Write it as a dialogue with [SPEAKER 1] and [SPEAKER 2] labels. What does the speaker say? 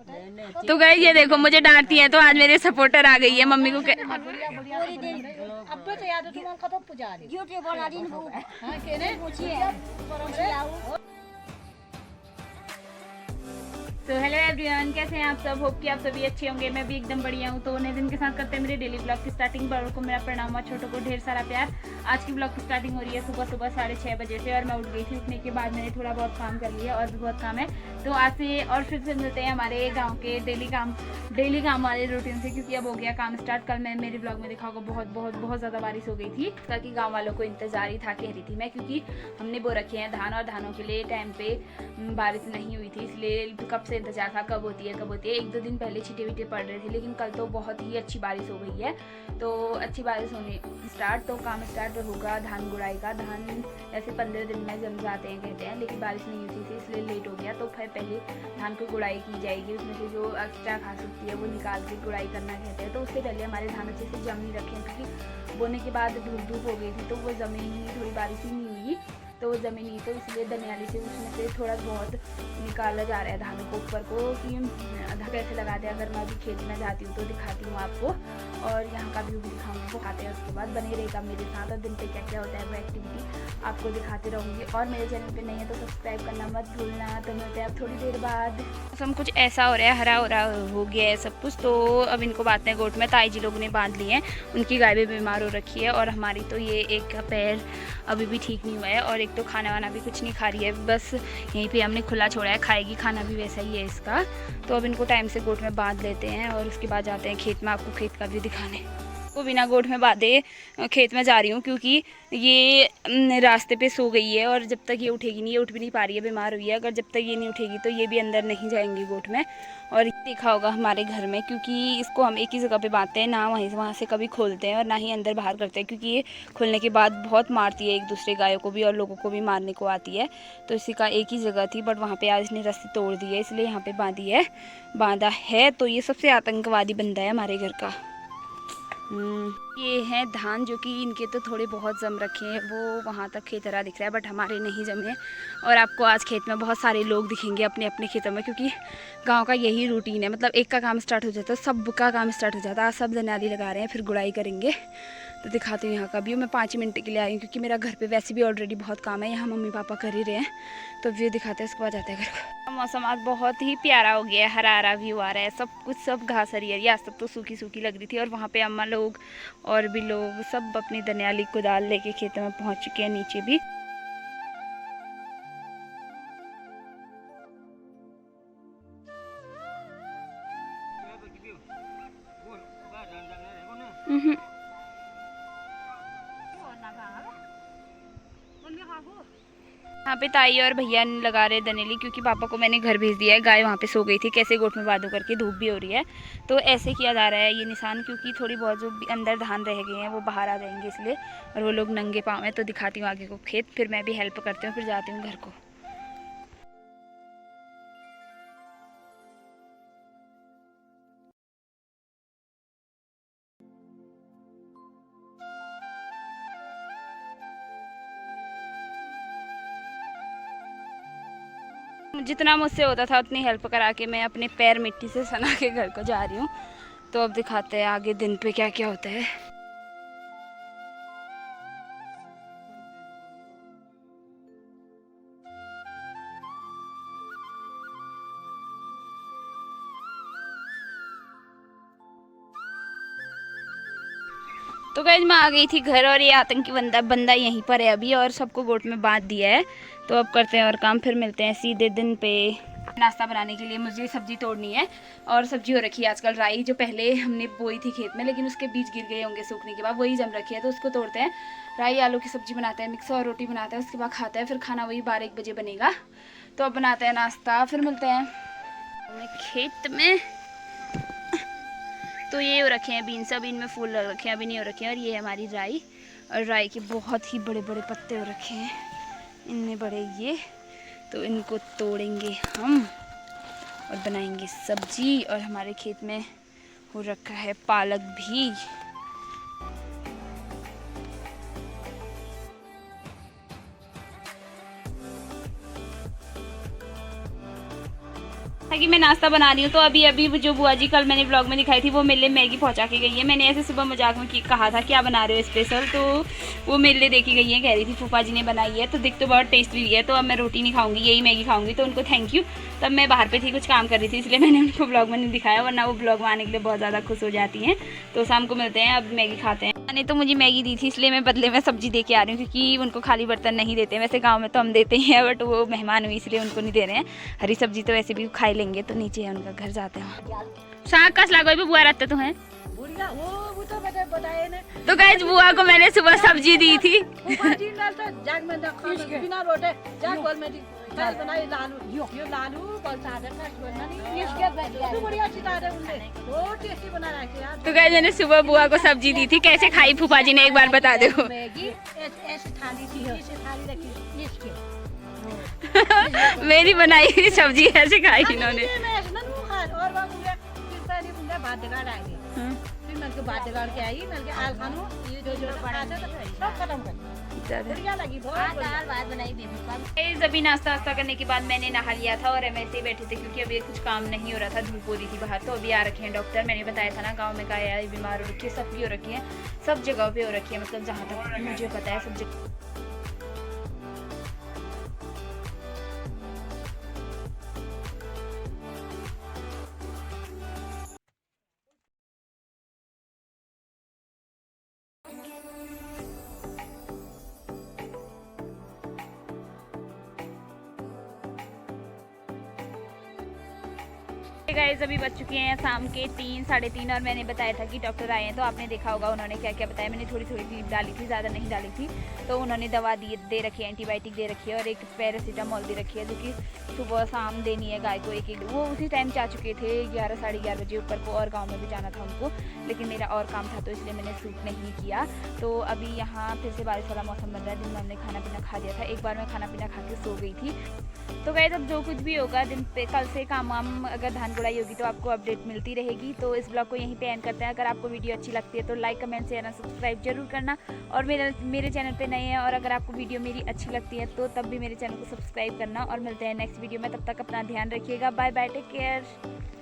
[SPEAKER 1] तो गई ये देखो मुझे डांटती है, तो आज मेरे सपोर्टर आ गई है मम्मी को तो हेलो एवरीवन, कैसे हैं आप सब। होप कि आप सभी अच्छे होंगे। मैं भी एकदम बढ़िया हूँ। तो नए दिन के साथ करते हैं मेरे डेली ब्लॉग की स्टार्टिंग। बड़ों को मेरा प्रणाम और छोटों को ढेर सारा प्यार। आज की ब्लॉग की स्टार्टिंग हो रही है सुबह 6:30 बजे से और मैं उठ गई थी। उठने के बाद मैंने थोड़ा बहुत काम कर लिया और भी बहुत काम है। तो आज से और फिर से मिलते हैं हमारे गाँव के डेली काम वाले रूटीन से, क्योंकि अब हो गया काम स्टार्ट। कल मैं मेरे ब्लॉग में देखा होगा बहुत ज़्यादा बारिश हो गई थी, ताकि गाँव वालों को इंतजार ही था, कह रही थी मैं, क्योंकि हमने बो रखे हैं धान और धानों के लिए टाइम पे बारिश नहीं हुई थी, इसलिए कब से इंतजार था कब होती है। 1-2 दिन पहले छींटे वीटे पड़ रहे थे, लेकिन कल तो बहुत ही अच्छी बारिश हो गई है। तो अच्छी बारिश होने स्टार्ट, तो काम स्टार्ट होगा धान गुड़ाई का। धान ऐसे 15 दिन में जम जाते हैं कहते हैं, लेकिन बारिश नहीं हुई थी इसलिए लेट हो गया। तो फिर पहले धान की गुड़ाई की जाएगी, उसमें से जो एक्स्ट्रा घास उगती है वो निकाल के गुड़ाई करना कहते हैं। तो उससे पहले हमारे धान अच्छे से जम नहीं रखे हैं, क्योंकि बोने के बाद धूप हो गई थी, तो वो जमीन ही थोड़ी बारिश ही नहीं हुई, तो वो ज़मीन, तो इसलिए दनियाली से उसमें से थोड़ा बहुत निकाला जा रहा है धानों को ऊपर को, कि आधा कैसे लगाते हैं। अगर मैं अभी खेत में जाती हूँ तो दिखाती हूँ आपको, और यहाँ का व्यू भी दिखाऊंगी, वो खाते हैं। उसके बाद बने रहेगा मेरे साथ, और दिन पे क्या क्या होता है वो एक्टिविटी आपको दिखाते रहूँगी। और मेरे चैनल पे नहीं है तो सब्सक्राइब करना मत भूलना। तो मिलते हैं अब थोड़ी देर बाद। मौसम कुछ ऐसा हो रहा है, हरा हो गया है सब कुछ। तो अब इनको बांधते हैं गोट में। ताई जी लोगों ने बांध लिए हैं, उनकी गाय भी बीमार हो रखी है, और हमारी तो ये एक का पैर अभी भी ठीक नहीं हुआ है, और एक तो खाना वाना भी कुछ नहीं खा रही है, बस यहीं पे हमने खुला छोड़ा है, खाएगी खाना भी वैसा ही है इसका। तो अब इनको टाइम से गोट में बांध लेते हैं, और उसके बाद जाते हैं खेत में, आपको खेत का भी दिखाने। वो बिना गोट में बांधे खेत में जा रही हूँ, क्योंकि ये रास्ते पे सो गई है, और जब तक ये उठेगी नहीं, ये उठ भी नहीं पा रही है, बीमार हुई है। अगर जब तक ये नहीं उठेगी तो ये भी अंदर नहीं जाएंगी गोट में। और देखा होगा हमारे घर में, क्योंकि इसको हम एक ही जगह पे बांधते हैं ना, वहाँ से कभी खोलते हैं और ना ही अंदर बाहर करते हैं, क्योंकि ये खोलने के बाद बहुत मारती है एक दूसरे गायों को भी, और लोगों को भी मारने को आती है। तो इसी का एक ही जगह थी, बट वहाँ पे आज इसने रस्सी तोड़ दी है, इसलिए यहाँ पे बांधा है। तो ये सबसे आतंकवादी बंदा है हमारे घर का। ये हैं धान, जो कि इनके तो थोड़े बहुत जम रखे हैं, वो वहाँ तक खेतरा दिख रहा है, बट हमारे नहीं जमे। और आपको आज खेत में बहुत सारे लोग दिखेंगे अपने अपने खेतों में, क्योंकि गांव का यही रूटीन है। मतलब एक का काम स्टार्ट हो जाता है, सब का काम स्टार्ट हो जाता है। आज सब दनियाली लगा रहे हैं, फिर गुड़ाई करेंगे। तो दिखाती हूँ यहाँ का व्यू। मैं 5 मिनट के लिए आई हूँ, क्योंकि मेरा घर पे वैसे भी ऑलरेडी बहुत काम है, यहाँ मम्मी पापा कर ही रहे हैं। तो व्यू दिखाते हैं, उसके बाद जाते हैं घर को। मौसम आज बहुत ही प्यारा हो गया है, हरा हरा व्यू आ रहा है, सब कुछ, सब घास हरी हरी। आज तक तो सूखी सूखी लग रही थी, और वहाँ पे अम्मा लोग और भी लोग सब अपनी दनियाली कुदाल लेके खेतों में पहुँच चुके हैं, नीचे भी। यहाँ पे ताई और भैया लगा रहे दनेली, क्योंकि पापा को मैंने घर भेज दिया है। गाय वहाँ पे सो गई थी, कैसे गोट में बांधो करके, धूप भी हो रही है, तो ऐसे किया जा रहा है ये निशान, क्योंकि थोड़ी बहुत जो अंदर धान रह गए हैं वो बाहर आ जाएंगे इसलिए। और वो लोग नंगे पाँव हैं। तो दिखाती हूँ आगे को खेत, फिर मैं भी हेल्प करती हूँ, फिर जाती हूँ घर को। जितना मुझसे होता था उतनी हेल्प करा के मैं अपने पैर मिट्टी से सना के घर को जा रही हूँ। तो अब दिखाते हैं आगे दिन पे क्या क्या होता है। तो गाइस मैं आ गई थी घर, और ये आतंकी बंदा यहीं पर है अभी, और सबको गोट में बांध दिया है। तो अब करते हैं और काम, फिर मिलते हैं सीधे दिन पे। नाश्ता बनाने के लिए मुझे सब्जी तोड़नी है, और सब्जी हो रखी है आजकल राई, जो पहले हमने बोई थी खेत में, लेकिन उसके बीज गिर गए होंगे सूखने के बाद, वही जम रखी है। तो उसको तोड़ते हैं, राई आलू की सब्जी बनाते हैं मिक्स, और रोटी बनाते हैं, उसके बाद खाते हैं। फिर खाना वही 12-1 बजे बनेगा। तो अब बनाते हैं नाश्ता, फिर मिलते हैं खेत में। तो ये हो रखे हैं बीन्स, अभी इनमें फूल लग रखे हैं, अभी नहीं हो रखे हैं। और ये है हमारी राई, और राई के बहुत ही बड़े बड़े पत्ते हो रखे हैं, इनमें बड़े ये। तो इनको तोड़ेंगे हम और बनाएंगे सब्जी। और हमारे खेत में हो रखा है पालक भी। ताकि मैं नाश्ता बना रही हूँ। तो अभी जो बुआ जी कल मैंने ब्लॉग में दिखाई थी वो मेरे लिए मैगी पहुँचा के गई है। मैंने ऐसे सुबह मजाक में कहा था क्या बना रहे हो स्पेशल, तो वो मेरे लिए देखी गई है, कह रही थी फूफा जी ने बनाई है। तो दिख तो बहुत टेस्ट भी है। तो अब मैं रोटी नहीं खाऊंगी, यही मैगी खाऊंगी। तो उनको थैंक यू। तब मैं बाहर पे थी, कुछ काम कर रही थी, इसलिए मैंने उनको ब्लॉग में नहीं दिखाया, वरना वो ब्लॉग में आने के लिए बहुत ज़्यादा खुश हो जाती हैं। तो शाम को मिलते हैं, अब मैगी खाते हैं। मैंने तो मुझे मैगी दी थी, इसलिए मैं बदले में सब्जी दे के आ रही हूँ, क्योंकि उनको खाली बर्तन नहीं देते। वैसे गाँव में तो हम देते हैं, बट वो मेहमान हुई इसलिए उनको नहीं दे रहे हैं। हरी सब्जी तो वैसे भी खा लेंगे। तो नीचे है उनका घर, जाते हैं। साग कस लागो भी बुआ रहते तो हैं। तो गाइस बुआ को मैंने सुबह सब्जी दी थी। तो गाइस मैंने सुबह बुआ को सब्जी दी थी। कैसे खाई फूफा जी ने एक बार बता दो। मेरी बनाई हुई सब्जी ऐसे खाई इन्होंने। अभी नाश्ता वास्ता करने के बाद मैंने नहा लिया था और हम ऐसे ही बैठे थे, क्योंकि अभी कुछ काम नहीं हो रहा था, धूप हो रही थी बाहर। तो अभी आ रखे हैं डॉक्टर। मैंने बताया था ना गांव में गाय बीमार हो रखी है, सब भी हो रखी है, सब जगह पे हो रखी है, मतलब जहाँ तक मुझे पता है सब जगह। गाइस अभी बज चुके हैं शाम के 3 साढ़े 3 और मैंने बताया था कि डॉक्टर आए हैं। तो आपने देखा होगा उन्होंने क्या क्या बताया। मैंने थोड़ी थोड़ी सी डाली थी, ज़्यादा नहीं डाली थी। तो उन्होंने दवा दे रखी है, एंटीबायोटिक दे रखी है और एक पैरासीटामोल दे रखी है, जो कि सुबह शाम देनी है गाय को एक एक। वो उसी टाइम जा चुके थे 11 साढ़े 11 बजे ऊपर को, और गाँव में भी जाना था उनको, लेकिन मेरा और काम था तो इसलिए मैंने शूट नहीं किया। तो अभी यहाँ फिर से बारिश वाला मौसम बन रहा है। दिन में हमने खाना पीना खा लिया था, एक बार मैं खाना पीना खा के सो गई थी। तो गाइस अब जो कुछ भी होगा दिन पे, कल से काम वाम अगर धान गुड़ाई होगी तो आपको अपडेट मिलती रहेगी। तो इस ब्लॉग को यहीं पे एंड करते हैं। अगर आपको वीडियो अच्छी लगती है तो लाइक कमेंट शेयर और सब्सक्राइब जरूर करना, और मेरे चैनल पे नए हैं और अगर आपको वीडियो मेरी अच्छी लगती है तो तब भी मेरे चैनल को सब्सक्राइब करना। और मिलते हैं नेक्स्ट वीडियो में, तब तक अपना ध्यान रखिएगा। Bye bye, take care.